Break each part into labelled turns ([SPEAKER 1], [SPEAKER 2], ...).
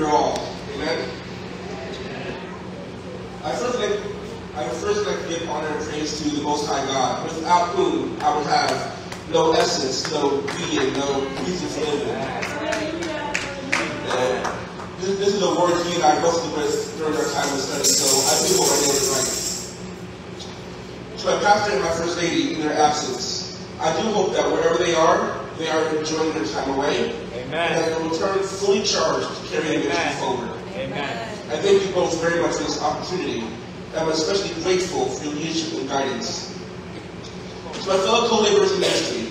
[SPEAKER 1] your all. Amen? I would first like to give honor and praise to the Most High God, without whom I would have no essence, no being, no reason for living. This is a word he and I wrestled with during our time of study, so I do hope I nailed it right. To my pastor and my first lady in their absence, I do hope that wherever they are enjoying their time away.
[SPEAKER 2] Amen.
[SPEAKER 1] And that they will return fully charged to carry the mission forward.
[SPEAKER 2] Amen.
[SPEAKER 1] I thank you both very much for this opportunity. I'm especially grateful for your leadership and guidance. To my fellow co-laborers in ministry,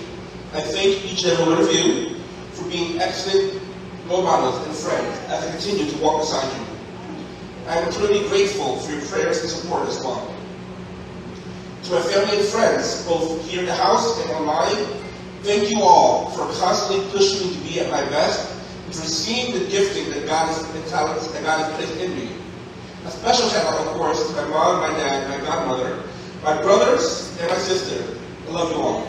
[SPEAKER 1] I thank each and every one of you for being excellent role models and friends as I continue to walk beside you. I am eternally grateful for your prayers and support as well. To my family and friends, both here in the house and online, thank you all for constantly pushing me to be at my best and for seeing the gifting that God has and talents that God has placed in me. A special shout out, of course, to my mom, my dad, my godmother, my brothers, and my sister. I love you all.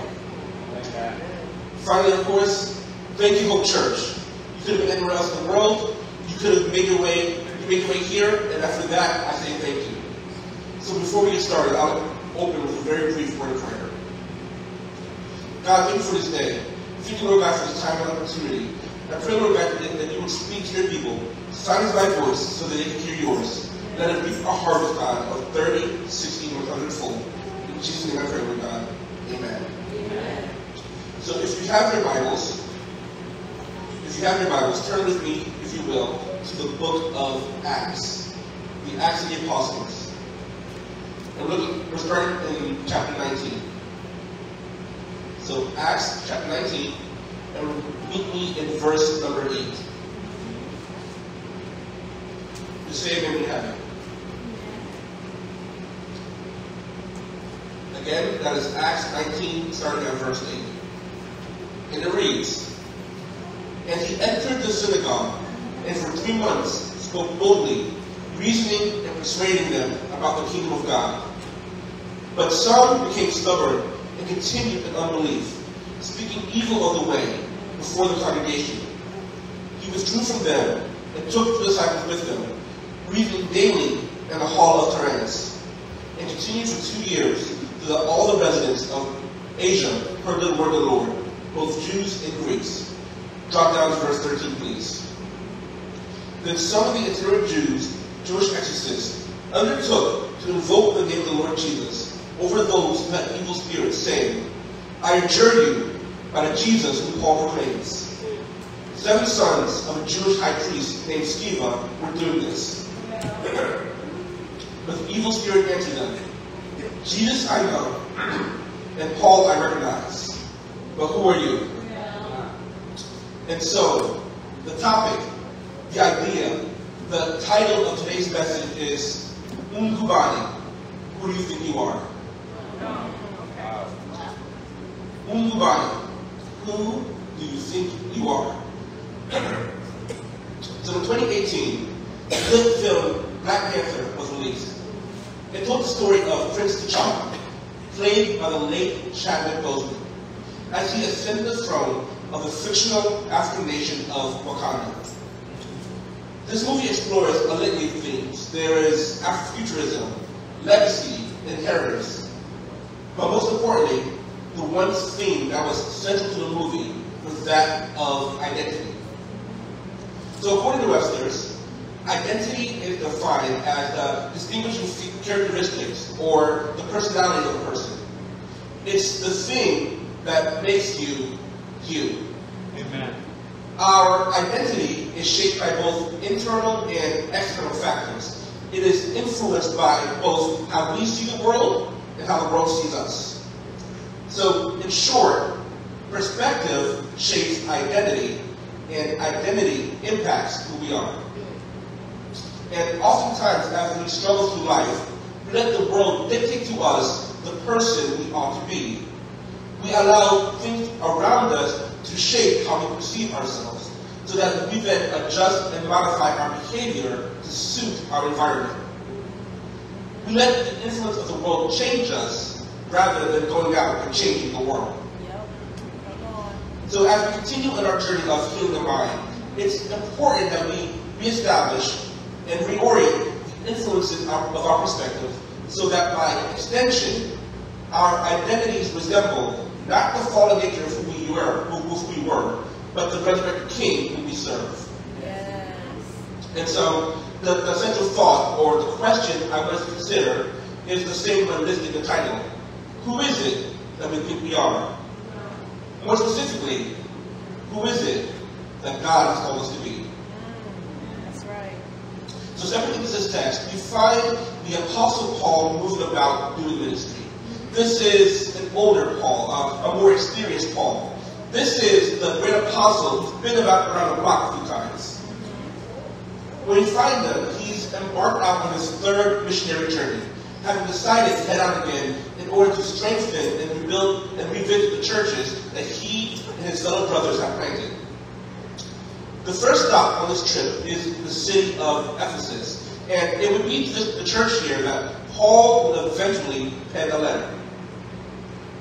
[SPEAKER 1] Finally, of course, thank you, Hope Church. You could have been anywhere else in the world. You could have made your way here, and after that, I say thank you. So before we get started, I'll open with a very brief word of prayer. God, thank you for this day. Thank you, Lord God, for this time and opportunity. I pray, Lord God, that you would speak to your people, silence my voice so that they can hear yours. Let it reap a harvest, God, of 30, 60, 100-fold. In Jesus' name I pray, Lord God. Amen. Amen. So if you have your Bibles, turn with me, if you will, to the book of Acts, the Acts of the Apostles. And we're starting in chapter 19. So Acts chapter 19, and meet me in verse number 8. Just say amen when you have it. Again, that is Acts 19, starting at verse 8. And it reads, And he entered the synagogue, and for 3 months spoke boldly, reasoning and persuading them about the kingdom of God. But some became stubborn and continued in unbelief, speaking evil of the way before the congregation. He withdrew from them and took the disciples with him, reasoning daily in the hall of Tyrannus, and continued for 2 years, so that all the residents of Asia heard the word of the Lord, both Jews and Greeks. Drop down to verse 13, please. Then some of the itinerant Jewish exorcists, undertook to invoke the name of the Lord Jesus over those who had evil spirits, saying, I adjure you by the Jesus whom Paul proclaims. 7 sons of a Jewish high priest named Sceva were doing this. But the evil spirit answered them, Jesus I know, and Paul I recognize, but who are you? And so, the topic, the idea, the title of today's message is Ungubani. Who do you think you are? Ungubani. Who do you think you are? So in 2018, the hit film Black Panther was released. It told the story of Prince T'Challa, played by the late Chadwick Boseman, as he ascended the throne of the fictional African nation of Wakanda. This movie explores a litany of themes. There is Afrofuturism, legacy, inheritance. But most importantly, the one theme that was central to the movie was that of identity. So according to Webster's, identity is defined as the distinguishing characteristics or the personality of a person. It's the thing that makes you you.
[SPEAKER 2] Amen.
[SPEAKER 1] Our identity is shaped by both internal and external factors. It is influenced by both how we see the world and how the world sees us. So, in short, perspective shapes identity, and identity impacts who we are. And oftentimes, as we struggle through life, we let the world dictate to us the person we ought to be. We allow things around us to shape how we perceive ourselves, so that we then adjust and modify our behavior to suit our environment. We let the influence of the world change us, rather than going out and changing the world. So as we continue on our journey of healing the mind, it's important that we reestablish, and reorient the influences of our perspective so that by extension, our identities resemble not the fallen nature of who we were, but the resurrected King who we serve.
[SPEAKER 2] Yes.
[SPEAKER 1] And so, the central thought, or the question I want us to consider, is the same one listed in the title. Who is it that we think we are? More specifically, who is it that God has called us to be?
[SPEAKER 2] That's right.
[SPEAKER 1] So stepping into this text, we find the Apostle Paul moving about doing ministry. This is an older Paul, a more experienced Paul. This is the great apostle who's been around the block a few times. When we find him, he's embarked out on his third missionary journey, having decided to head out again in order to strengthen and rebuild and revisit the churches that he and his fellow brothers have planted. The first stop on this trip is the city of Ephesus, and it would be to the church here that Paul would eventually pen a letter.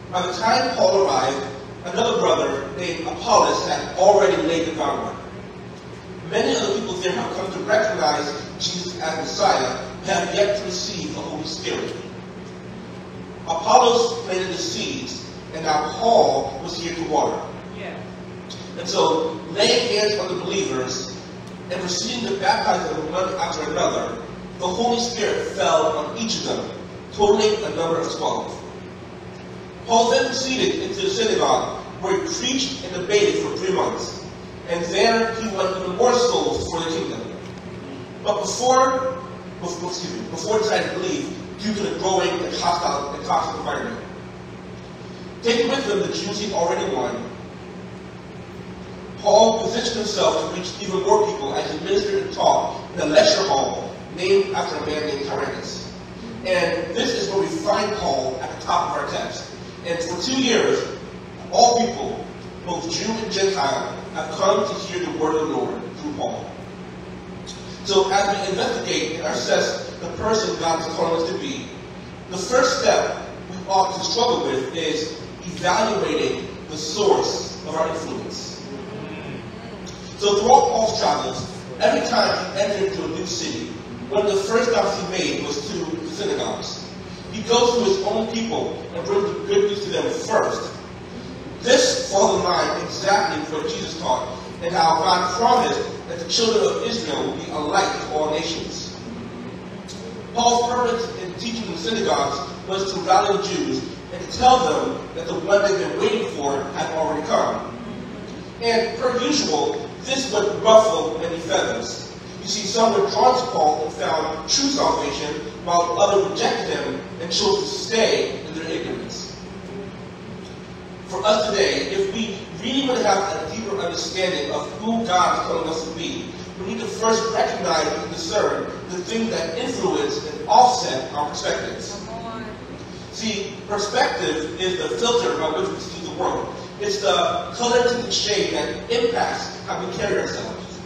[SPEAKER 1] By the time Paul arrived, another brother named Apollos had already laid the groundwork. Many of the people there have come to recognize Jesus as Messiah, but have yet to receive the Holy Spirit. Apollos planted the seeds, and now Paul was here to water.
[SPEAKER 2] Yeah.
[SPEAKER 1] And so, laying hands on the believers and proceeding to baptize them one after another, the Holy Spirit fell on each of them, totaling a number of 12. Paul then proceeded into the synagogue, where he preached and debated for 3 months. And there he won even more souls for the kingdom. But before deciding to leave, due to the growing and hostile and toxic environment, taking with him the Jews he'd already won, Paul positioned himself to reach even more people as he ministered and taught in a lecture hall named after a man named Tyrannus. And this is where we find Paul at the top of our text. And for 2 years, all people, both Jew and Gentile, have come to hear the word of the Lord through Paul. So as we investigate and assess the person God is calling us to be, the first step we ought to struggle with is evaluating the source of our influence. So throughout Paul's travels, every time he entered into a new city, one of the first stops he made was to the synagogues. He goes to his own people and brings the good news to them first. This falls in line exactly with what Jesus taught and how God promised that the children of Israel would be a light to all nations. Paul's purpose in teaching the synagogues was to rally the Jews and to tell them that the one they've been waiting for had already come. And per usual, this would ruffle many feathers. You see, some were drawn to Paul and found true salvation, while others rejected him and chose to stay in their ignorance. For us today, if we really want to have a deeper understanding of who God is calling us to be, we need to first recognize and discern the things that influence and offset our perspectives. See, perspective is the filter by which we see the world. It's the color-tinted shade that impacts how we carry ourselves.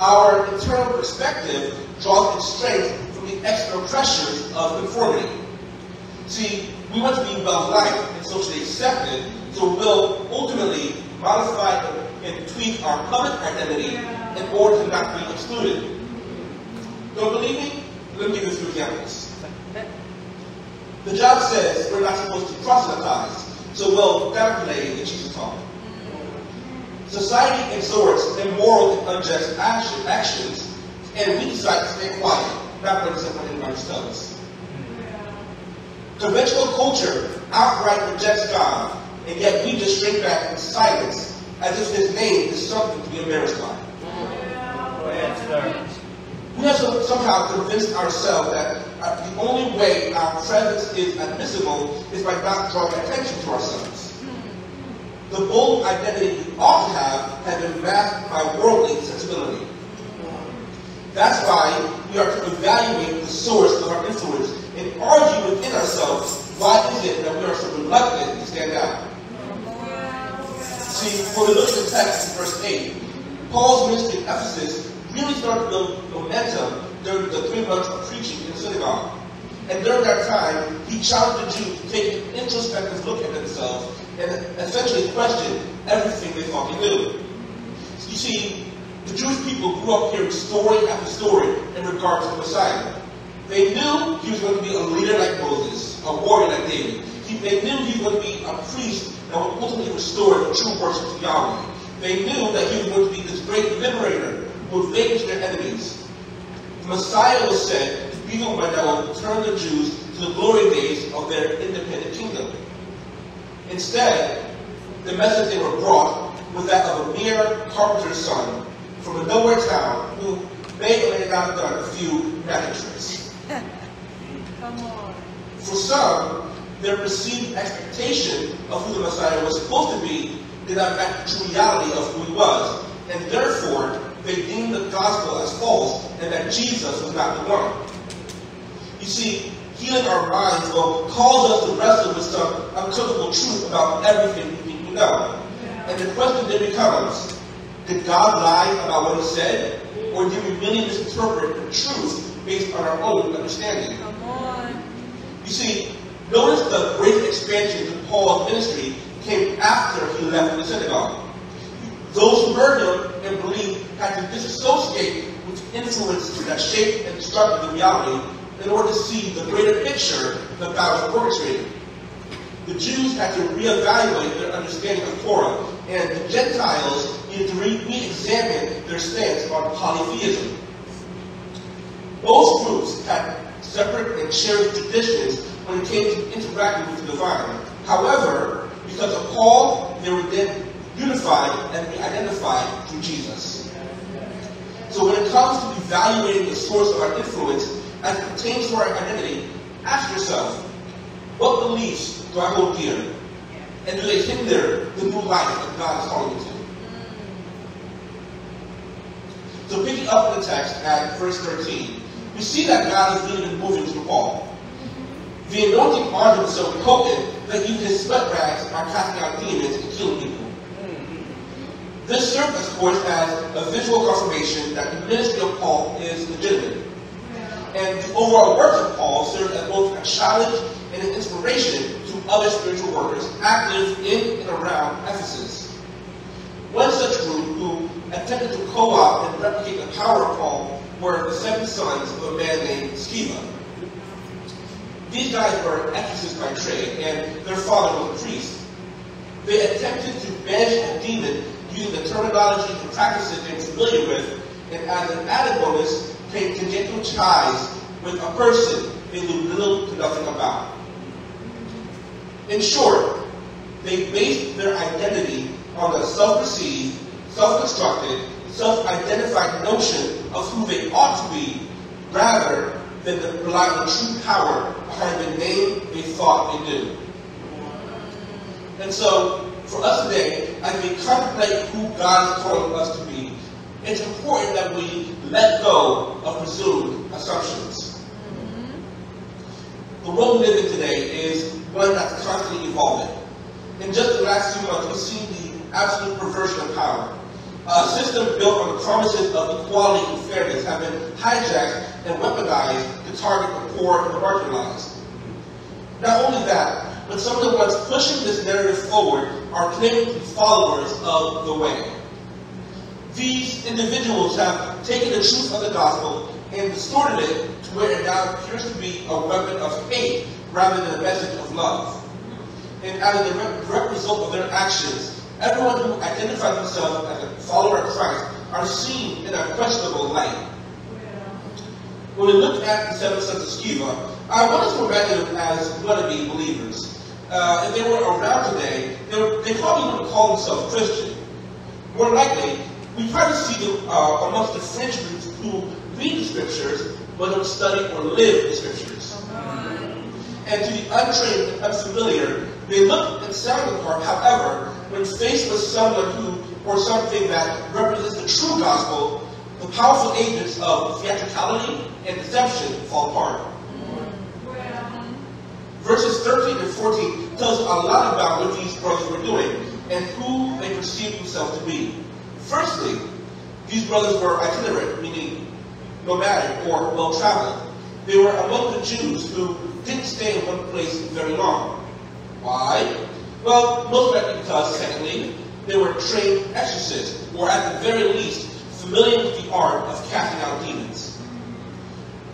[SPEAKER 1] Our internal perspective draws its strength from the external pressures of conformity. See, we want to be well-liked and socially accepted, so we'll ultimately modify and tweak our public identity in order to not be excluded. Don't believe me? Let me give you a few examples. The job says we're not supposed to proselytize, so we'll downplay the Jesus talk. Society exhorts immoral and unjust actions, and we decide to stay quiet, not represent what anybody does. Conventional culture outright rejects God, and yet we just shrink back in silence, as if his name is something to be embarrassed by. We have somehow convinced ourselves that the only way our presence is admissible is by not drawing attention to ourselves. The bold identity we ought to have has been masked by worldly sensibility. That's why we are to evaluate the source of our influence and argue within ourselves, why is it that we are so reluctant to stand out? See, when we look at the text in verse 8, Paul's ministry in Ephesus really started to build momentum during the 3 months of preaching in the synagogue. And during that time, he challenged the Jews to take an introspective look at themselves and essentially question everything they thought they knew. You see, the Jewish people people grew up hearing story after story in regards to the Messiah. They knew he was going to be a leader like Moses, a warrior like David. They knew he was going to be a priest that would ultimately restore the true worship to Yahweh. They knew that he was going to be this great liberator who would vanquish their enemies. The Messiah was said to be the one that would return the Jews to the glory days of their independent kingdom. Instead, the message they were brought was that of a mere carpenter's son from a nowhere town who may or may not have done a few magic tricks.
[SPEAKER 2] Come on.
[SPEAKER 1] For some, their perceived expectation of who the Messiah was supposed to be did not match the true reality of who he was, and therefore they deemed the gospel as false and that Jesus was not the one. You see, healing our minds will cause us to wrestle with some uncomfortable truth about everything we think we know. And the question then becomes, did God lie about what he said, or did we really misinterpret the truth based on our own understanding?
[SPEAKER 2] Come on.
[SPEAKER 1] You see, notice the great expansion to Paul's ministry came after he left the synagogue. Those who heard him and believed had to disassociate with influences that shaped and constructed the reality in order to see the greater picture that God was orchestrating. The Jews had to reevaluate their understanding of Torah, and the Gentiles needed to re-examine their stance on polytheism. Both groups had separate and cherished traditions when it came to interacting with the divine. However, because of Paul, they were then unified and identified through Jesus. So when it comes to evaluating the source of our influence as it pertains to our identity, ask yourself, what beliefs do I hold dear? And do they hinder the new life that God is calling you to? So picking up in the text at verse 13, we see that God is leading and moving through Paul. The anointing on him so potent that even his sweat rags are casting out demons and killing people. This served, of course, as a visual confirmation that the ministry of Paul is legitimate. And the overall work of Paul served as both a challenge and an inspiration to other spiritual workers active in and around Ephesus. One such group who attempted to co-opt and replicate the power of Paul were the 7 sons of a man named Sceva. These guys were exorcists by trade, and their father was a priest. They attempted to banish a demon using the terminology and practices they were familiar with, and as an added bonus, create congenital ties with a person they knew little to nothing about. In short, they based their identity on the self-perceived, self-constructed, self-identified notion of who they ought to be, rather than rely on the true power behind the name they thought they knew. And so, for us today, as we contemplate who God is calling us to be, it's important that we let go of presumed assumptions. The world we live in today is one that's constantly evolving. In just the last few months, we've seen the absolute perversion of power. A system built on the promises of equality and fairness have been hijacked and weaponized to target the poor and the marginalized. Not only that, but some of the ones pushing this narrative forward are claiming to be followers of the way. These individuals have taken the truth of the gospel and distorted it to where it now appears to be a weapon of hate rather than a message of love. And as a direct result of their actions, everyone who identifies themselves as a follower of Christ are seen in a questionable light. When we look at the 7 sons of Sceva, I want us to imagine them as wannabe believers. If they were around today, they probably wouldn't call themselves Christian. More likely, we probably see them amongst the fringe groups who read the scriptures, but don't study or live the scriptures. And to the untrained and unfamiliar, they look and sound the part. However, when faced with someone who, or something that represents the true gospel, the powerful agents of theatricality and deception fall apart. Verses 13 and 14 tells us a lot about what these brothers were doing and who they perceived themselves to be. Firstly, these brothers were itinerant, meaning nomadic or well-traveled. They were among the Jews who didn't stay in one place very long. Why? Well, most likely because, secondly, they were trained exorcists, or at the very least, familiar with the art of casting out demons.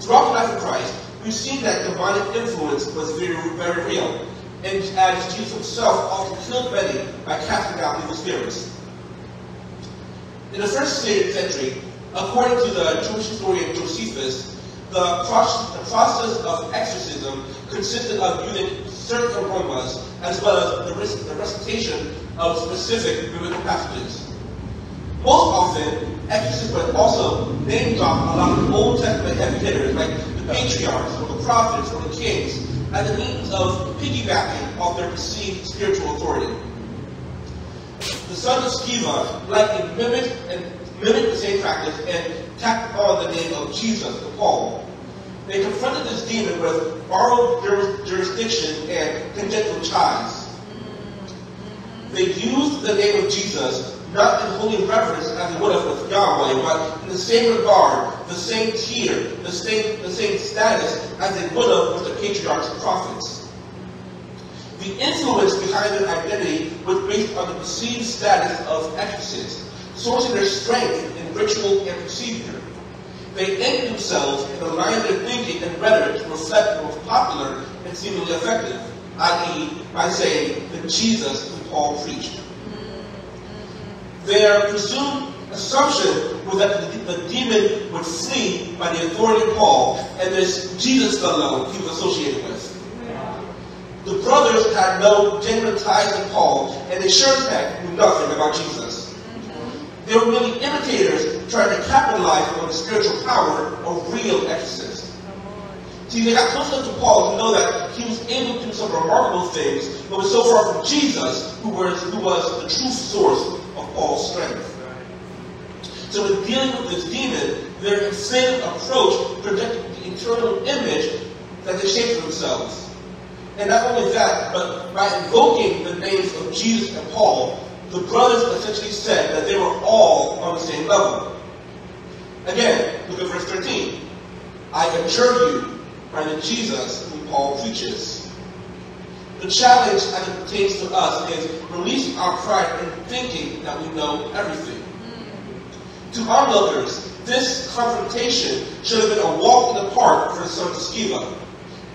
[SPEAKER 1] Throughout the life of Christ, we've seen that demonic influence was very, very real, and as Jesus himself often killed many by casting out evil spirits. In the first century, according to the Jewish historian Josephus, the process of exorcism consisted of using certain aromas as well as the recitation of specific biblical passages. Most often, exorcists would also name drop a lot of Old Testament heavy hitters like the patriarchs or the prophets or the kings as a means of piggybacking off their perceived spiritual authority. The sons of Sceva likely mimicked the same practice and tacked on the name of Jesus to Paul. They confronted this demon with borrowed jurisdiction and congenital ties. They used the name of Jesus not in holy reverence as they would have with Yahweh, but in the same regard, the same tier, the same status as they would have with the patriarchs and prophets. The influence behind their identity was based on the perceived status of exorcists, sourcing their strength in ritual and procedure. They anchored themselves and aligned their thinking and rhetoric to reflect what was popular and seemingly effective, i.e., by saying that Jesus who Paul preached. Their presumed assumption was that the demon would flee by the authority of Paul and this Jesus fellow he was associated with. The brothers had no genuine ties to Paul, and they sure as heck knew nothing about Jesus. They were really imitators trying to capitalize on the spiritual power of real exorcists. See, they got close enough to Paul to know that he was able to do some remarkable things, but was so far from Jesus, who was the true source of Paul's strength. So in dealing with this demon, their inflated approach projected the internal image that they shaped for themselves. And not only that, but by invoking the names of Jesus and Paul, the brothers essentially said that they were all on the same level. Again, look at verse 13. I adjure you by the Jesus whom Paul preaches. The challenge as it pertains to us is releasing our pride in thinking that we know everything. To onlookers, this confrontation should have been a walk in the park for the sons of Sceva.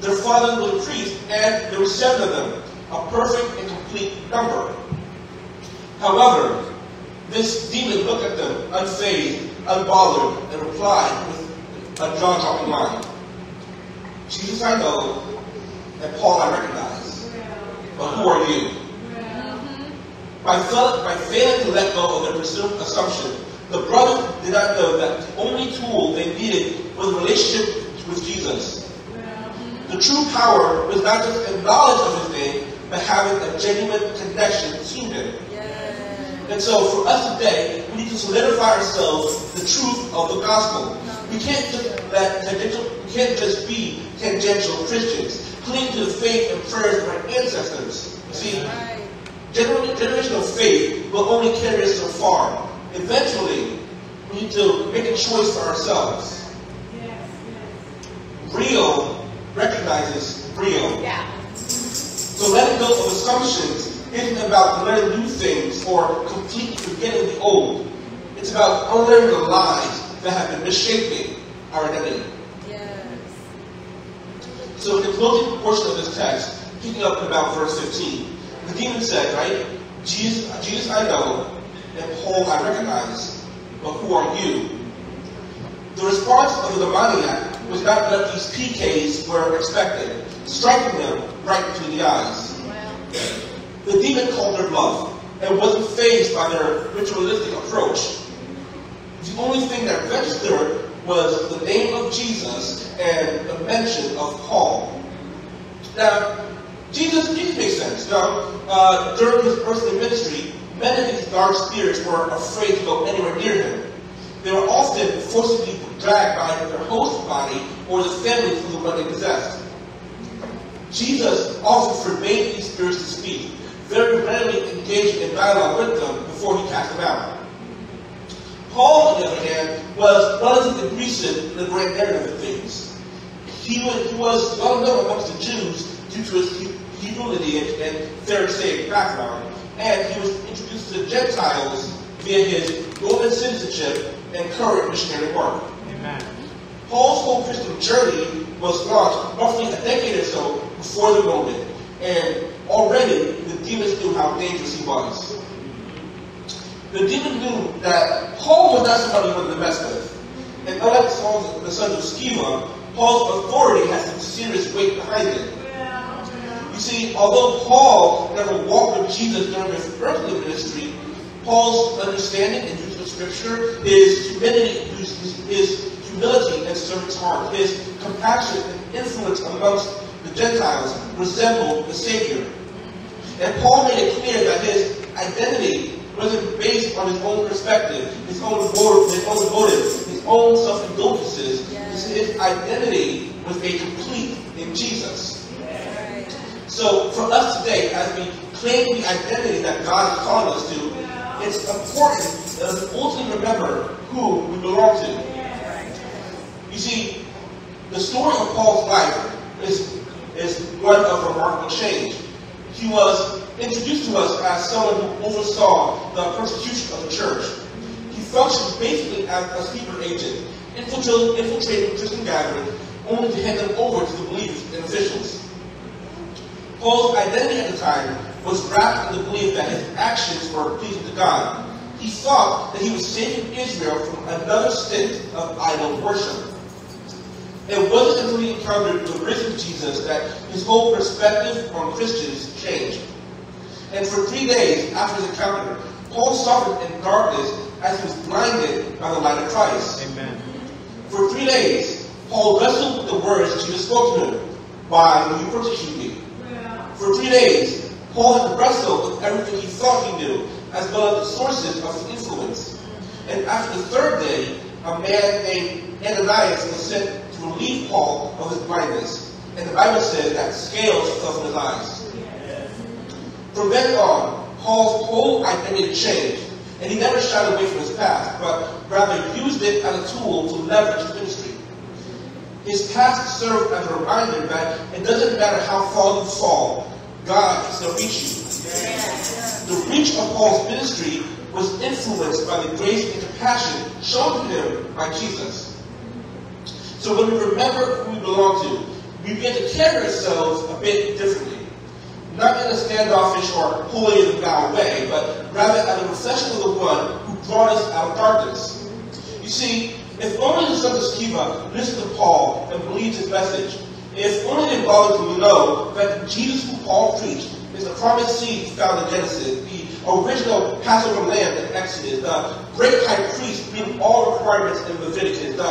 [SPEAKER 1] Their father was a priest, and there were 7 of them, a perfect and complete number. However, this demon looked at them unfazed, unbothered, and replied with a jaw-dropping line. Jesus I know, and Paul I recognize, but who are you? By failing to let go of their presumed assumption, the brothers did not know that the only tool they needed was a relationship with Jesus. The true power was not just a knowledge of his name, but having a genuine connection to him. And so for us today, we need to solidify ourselves the truth of the gospel. We can't just be tangential Christians, clinging to the faith and prayers of our ancestors. See, generational faith will only carry us so far. Eventually, we need to make a choice for ourselves. Real recognizes real. So letting go of assumptions isn't about learning new things or completely forgetting the old. It's about unlearning the lies that have been misshapen our identity. So in the closing portion of this text, picking up about verse 15, the demon said, right, Jesus I know, and Paul I recognize, but who are you? The response of the demoniac was not what these PKs were expected, striking them right between the eyes. The demon called their bluff and wasn't fazed by their ritualistic approach. The only thing that registered was the name of Jesus and the mention of Paul. Now, Jesus makes sense. Now, during his earthly ministry, many of these dark spirits were afraid to go anywhere near him. They were often forcibly dragged by their host body or the family through the one they possessed. Jesus often forbade these spirits to speak, very rarely engaged in dialogue with them before he cast them out. Paul, on the other hand, was relatively recent in the grand narrative of things. He was well known amongst the Jews due to his Hebrew lineage and Pharisaic background, and he was introduced to the Gentiles via his Roman citizenship, and current missionary work.
[SPEAKER 3] Amen.
[SPEAKER 1] Paul's whole Christian journey was launched roughly a decade or so before the moment, and already the demons knew how dangerous he was. The demons knew that Paul was not somebody he wanted to mess with. And unlike the sons of Sceva, Paul's authority has some serious weight behind it. You see, although Paul never walked with Jesus during his earthly ministry, Paul's understanding and use of Scripture, his humility and servant's heart, his compassion and influence amongst the Gentiles resembled the Savior. And Paul made it clear that his identity wasn't based on his own perspective, his own motives, his own self-indulgences. His identity was made complete in Jesus. So for us today, as we claim the identity that God is calling us to, it's important that we ultimately remember who we belong to. You see, the story of Paul's life is one of remarkable change. He was introduced to us as someone who oversaw the persecution of the church. He functioned basically as a sleeper agent, infiltrating Christian gatherings, only to hand them over to the believers and officials. Paul's identity at the time was wrapped in the belief that his actions were pleasing to God. He thought that he was saving Israel from another stint of idol worship. It wasn't until he encountered the risen Jesus that his whole perspective on Christians changed. And for 3 days after his encounter, Paul suffered in darkness as he was blinded by the light of Christ.
[SPEAKER 3] Amen.
[SPEAKER 1] For 3 days, Paul wrestled with the words Jesus spoke to him. Why will you persecute me? For 3 days, Paul had to wrestle with everything he thought he knew, as well as the sources of his influence. And after the third day, a man named Ananias was sent to relieve Paul of his blindness. And the Bible says that scales fell from his eyes. From then on, Paul's whole identity changed, and he never shied away from his past, but rather used it as a tool to leverage his ministry. His past served as a reminder that it doesn't matter how far you fall, God can still reach you. The reach of Paul's ministry was influenced by the grace and compassion shown to him by Jesus. So when we remember who we belong to, we begin to carry ourselves a bit differently. Not in a standoffish or holier-than-thou way, but rather as a reflection of the one who brought us out of darkness. You see, if only the sons of Sceva listened to Paul and believed his message, if only they bothered to know that the Jesus who Paul preached is the promised seed found in Genesis, the original Passover lamb in Exodus, the great high priest meeting all requirements in Leviticus, the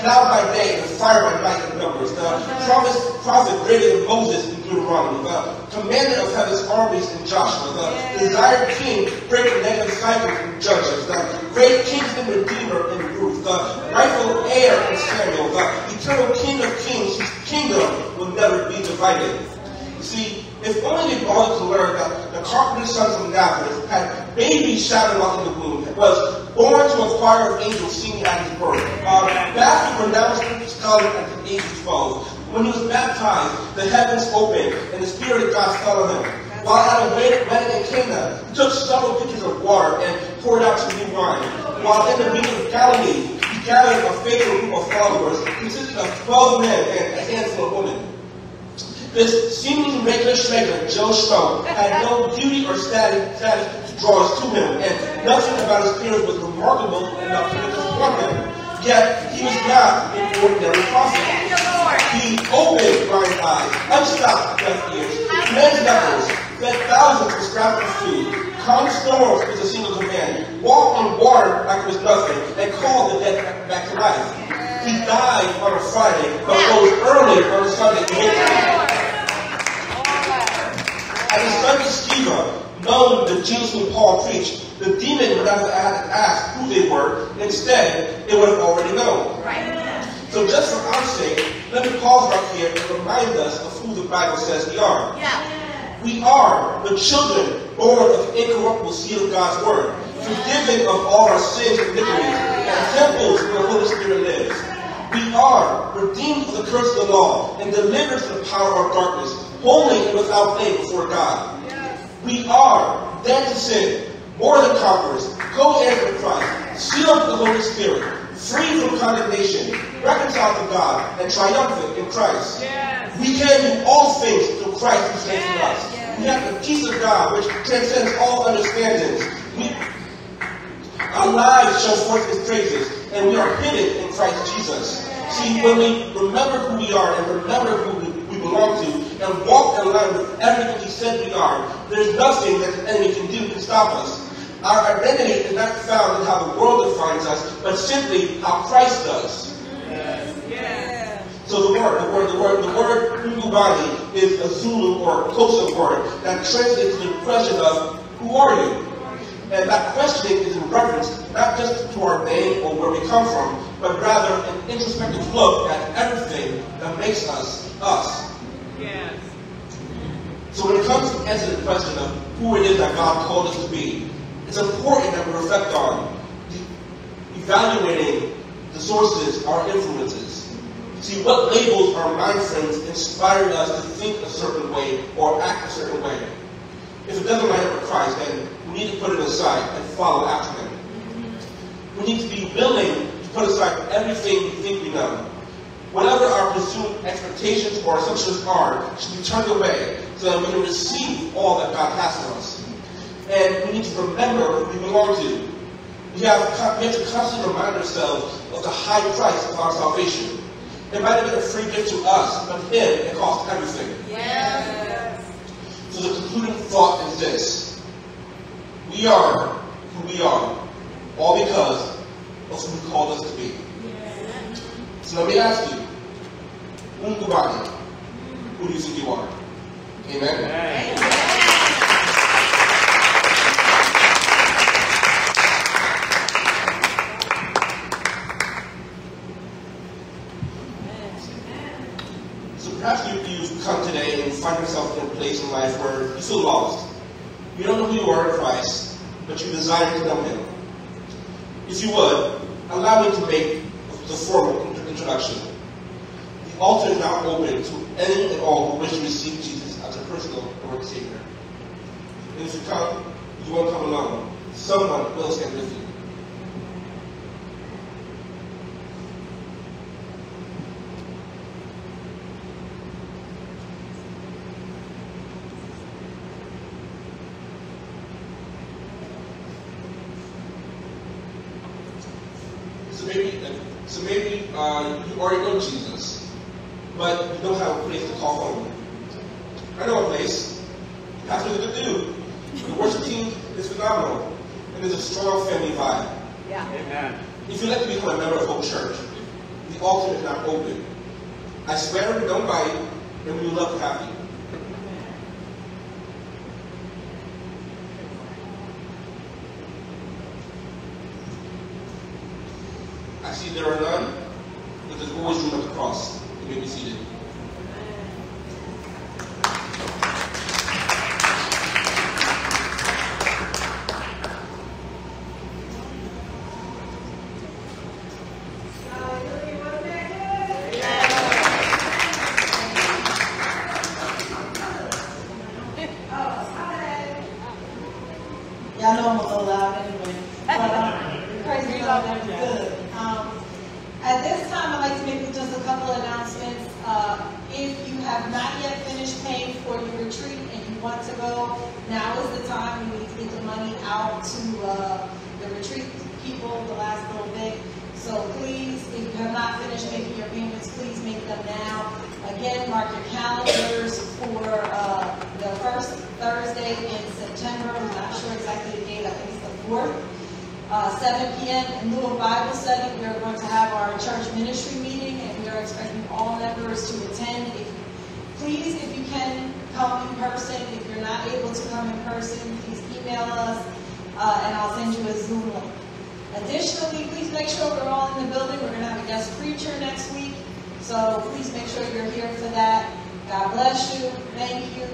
[SPEAKER 1] cloud by day and fire by night in Numbers, the promised prophet greater than Moses in Deuteronomy, the commander of heaven's armies in Joshua, the desired king breaking negative cycles in Judges, the great kinsman redeemer in Ruth, the rightful heir in Samuel, the eternal King of kings whose kingdom will never be divided. You see, if only they bothered to learn that the carpenter's sons of Nazareth had babies shouting out in the womb, was born to a choir of angels singing at his birth, baptized pronounced scholar at the age of 12. When he was baptized, the heavens opened and the Spirit of God fell on him. While at a wedding in Cana, he took several pitchers of water and poured out some new wine. While in the region of Galilee, he gathered a faithful group of followers consisting of 12 men and a handful of women. This seemingly regular schmegler, Joe Schmo, had no beauty or status to draw us to him, and nothing about his appearance was remarkable enough to make us want him. Yet, he was not an ordinary prophet. He opened blind eyes, unstopped deaf ears, cleansed lepers, fed thousands with scraps of food, calmed storms with a single command, walked on water like it was nothing, and called the dead back to life. He died on a Friday, but rose early on a Sunday midnight. As the sons of Sceva, knowing the Jesus whom Paul preached, the demon would not have asked who they were. Instead, they would have already known. So just for our sake, let me pause right here and remind us of who the Bible says we are. We are the children born of the incorruptible seed of God's Word, forgiven of all our sins and iniquities, and temples where the Holy Spirit lives. We are redeemed from the curse of the law and delivered from the power of darkness, holy and without blame before God. We are dead to sin, More than conquerors, co-heirs with Christ, sealed with the Holy Spirit, free from condemnation, reconciled to God, and triumphant in Christ.
[SPEAKER 2] Yes.
[SPEAKER 1] We can do all things through Christ who strengthens us.
[SPEAKER 2] Yes.
[SPEAKER 1] We have the peace of God which transcends all understanding. Our lives show forth His praises, and we are hidden in Christ Jesus. See, when we remember who we are and remember who we belong to, and walk in line with everything He said we are, there's nothing that the enemy can do to stop us. Our identity is not found in how the world defines us, but simply how Christ does.
[SPEAKER 2] Yes. Yes.
[SPEAKER 1] So the word Ngubani is a Zulu or Xhosa word that translates to the question of, who are you? And that questioning is in reference not just to our name or where we come from, but rather an introspective look at everything that makes us us.
[SPEAKER 2] Yes.
[SPEAKER 1] So when it comes to answering the question of who it is that God called us to be, it's important that we reflect on evaluating the sources, our influences. See, what labels our mind frames inspire us to think a certain way or act a certain way. If it doesn't line up with Christ, then we need to put it aside and follow after Him. We need to be willing to put aside everything we think we know. Whatever our presumed expectations or assumptions are should be turned away so that we can receive all that God has for us. And we need to remember who we belong to. We have to constantly remind ourselves of the high price of our salvation. It might have been a free gift to us, but Him, it cost everything.
[SPEAKER 2] Yes.
[SPEAKER 1] So the concluding thought is this. We are who we are, all because of who He called us to be. So let me ask you, Ngubani, who do you think you are? Amen? So perhaps you've come today and you find yourself in a place in life where you feel lost. You don't know who you are in Christ, but you desire to know Him. If you would, allow me to make the formal introduction. The altar is now open to any and all who wish to receive Jesus as a personal Lord and Savior. And if you come, you won't come alone. Someone will stand with you. So maybe you already know Jesus, but you don't have a place to call home. I know a place. Pastor's a good dude. The worship team is phenomenal, and there's a strong family vibe.
[SPEAKER 2] Yeah.
[SPEAKER 3] Amen.
[SPEAKER 1] If you'd like to become a member of Hope Church, the altar is now open. I swear, don't bite, and we would love to have you. I see there are none, but there's always room at the cross. You may be seated.
[SPEAKER 4] Y'all know I'm gonna go loud anyway. Praise God, that was good. At this time, I'd like to make just a couple of announcements. If you have not yet finished paying for your retreat and you want to go, now is the time. We need to get the money out to the retreat people the last little bit. So please, if you have not finished making your payments, please make them now. Again, mark your calendars for the first Thursday in September. I'm not sure exactly the date. I think it's the 4th. 7 p.m. in lieu of Bible study, we are going to have our church ministry meeting, and we are expecting all members to attend. Please, if you can, come in person. If you're not able to come in person, please email us, and I'll send you a Zoom link. Additionally, please make sure we're all in the building. We're going to have a guest preacher next week, so please make sure you're here for that. God bless you. Thank you.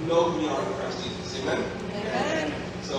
[SPEAKER 1] Know who we are in Christ Jesus. Amen?
[SPEAKER 2] Amen.
[SPEAKER 1] So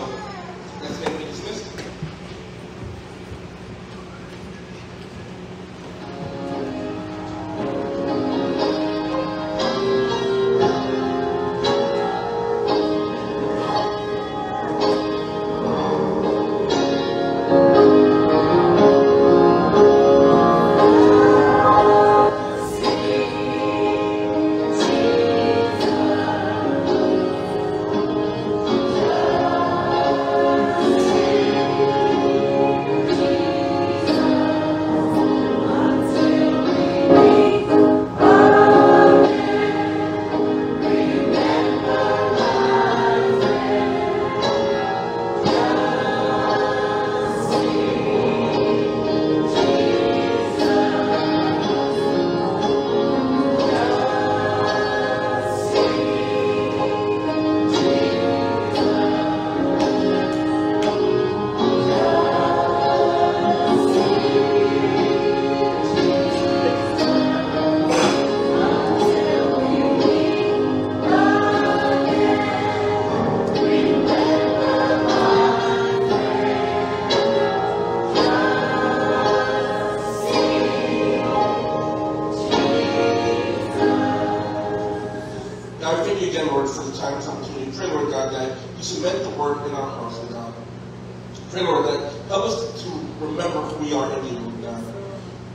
[SPEAKER 1] remember who we are in you, Lord God.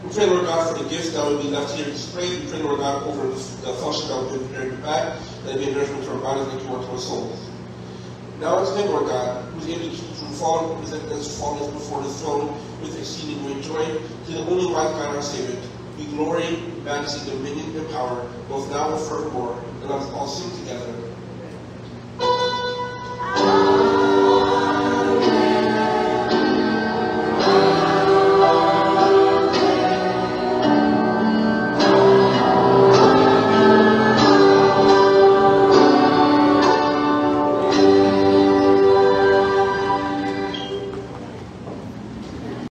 [SPEAKER 1] We pray, Lord God, for the gifts that will be left here displayed. We pray, Lord God, over the fellowship that will be prepared in the back, that it be a nourishment to our bodies and to our souls. Now it's Him, Lord God, who is able to fall and present us faultless before the throne with exceeding great joy. To the only wise God, our Savior, be glory, majesty, dominion, and power, both now and forevermore. And let us all sing together.